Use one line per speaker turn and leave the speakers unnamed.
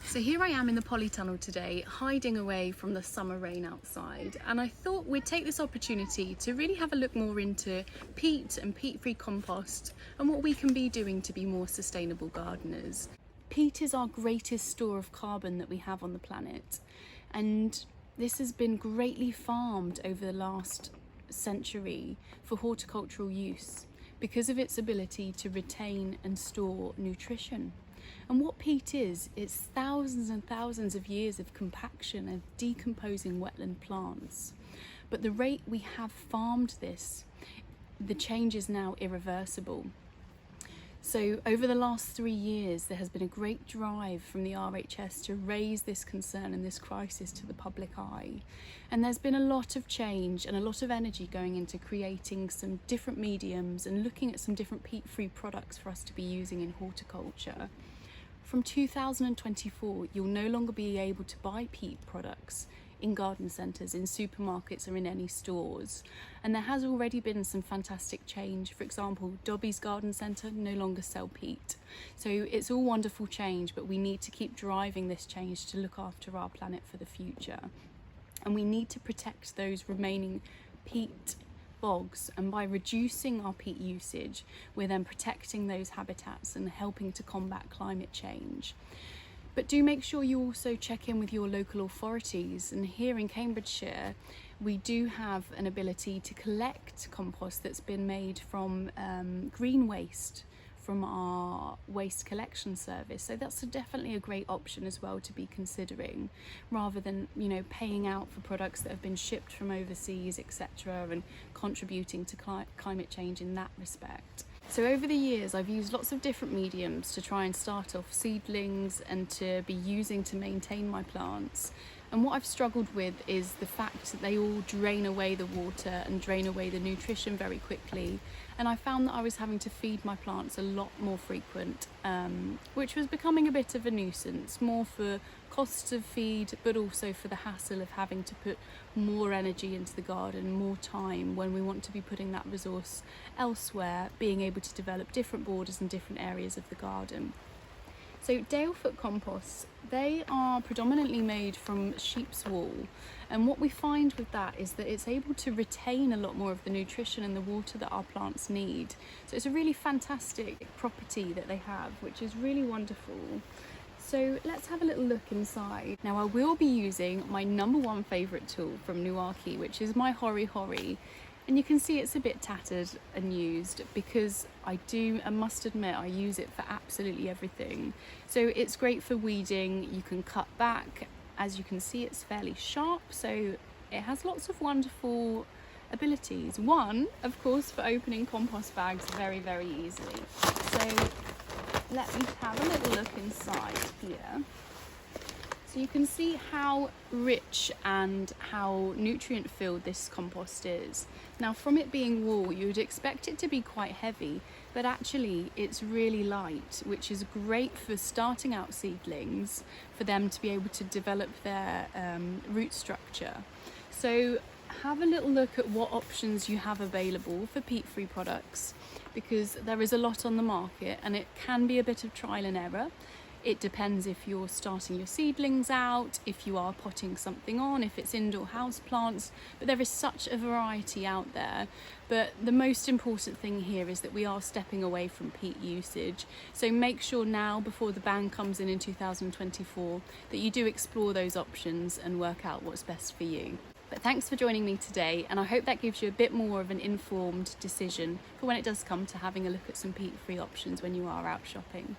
So here I am in the polytunnel today, hiding away from the summer rain outside, and I thought we'd take this opportunity to really have a look more into peat and peat-free compost and what we can be doing to be more sustainable gardeners. Peat is our greatest store of carbon that we have on the planet, and this has been greatly farmed over the last century for horticultural use because of its ability to retain and store nutrition. And what peat is, it's thousands and thousands of years of compaction and decomposing wetland plants. But the rate we have farmed this, the change is now irreversible. So over the last 3 years, there has been a great drive from the RHS to raise this concern and this crisis to the public eye. And there's been a lot of change and a lot of energy going into creating some different mediums and looking at some different peat-free products for us to be using in horticulture. From 2024, you'll no longer be able to buy peat products in garden centres, in supermarkets or in any stores. And there has already been some fantastic change. For example, Dobby's Garden Centre no longer sell peat. So it's all wonderful change, but we need to keep driving this change to look after our planet for the future. And we need to protect those remaining peat bogs, and by reducing our peat usage, we're then protecting those habitats and helping to combat climate change. But do make sure you also check in with your local authorities, and here in Cambridgeshire we do have an ability to collect compost that's been made from green waste from our waste collection service. So that's definitely a great option as well to be considering, rather than paying out for products that have been shipped from overseas, etc., and contributing to climate change in that respect. So over the years I've used lots of different mediums to try and start off seedlings and to be using to maintain my plants. And what I've struggled with is the fact that they all drain away the water and drain away the nutrition very quickly. And I found that I was having to feed my plants a lot more frequent, which was becoming a bit of a nuisance, more for costs of feed, but also for the hassle of having to put more energy into the garden, more time when we want to be putting that resource elsewhere, being able to develop different borders and different areas of the garden. So Dalefoot composts, they are predominantly made from sheep's wool, and what we find with that is that it's able to retain a lot more of the nutrition and the water that our plants need. So it's a really fantastic property that they have, which is really wonderful. So let's have a little look inside. Now I will be using my #1 favourite tool from Nuaki, which is my Hori Hori. And you can see it's a bit tattered and used because I must admit, I use it for absolutely everything. So it's great for weeding, you can cut back. As you can see, it's fairly sharp, so it has lots of wonderful abilities. One, of course, for opening compost bags very, very easily. So let me have a little look inside here. So you can see how rich and how nutrient filled this compost is. Now from it being wool, you would expect it to be quite heavy, but actually it's really light, which is great for starting out seedlings, for them to be able to develop their root structure. So have a little look at what options you have available for peat-free products, because there is a lot on the market and it can be a bit of trial and error. It depends if you're starting your seedlings out, if you are potting something on, if it's indoor house plants, but there is such a variety out there. But the most important thing here is that we are stepping away from peat usage. So make sure now, before the ban comes in 2024, that you do explore those options and work out what's best for you. But thanks for joining me today, and I hope that gives you a bit more of an informed decision for when it does come to having a look at some peat-free options when you are out shopping.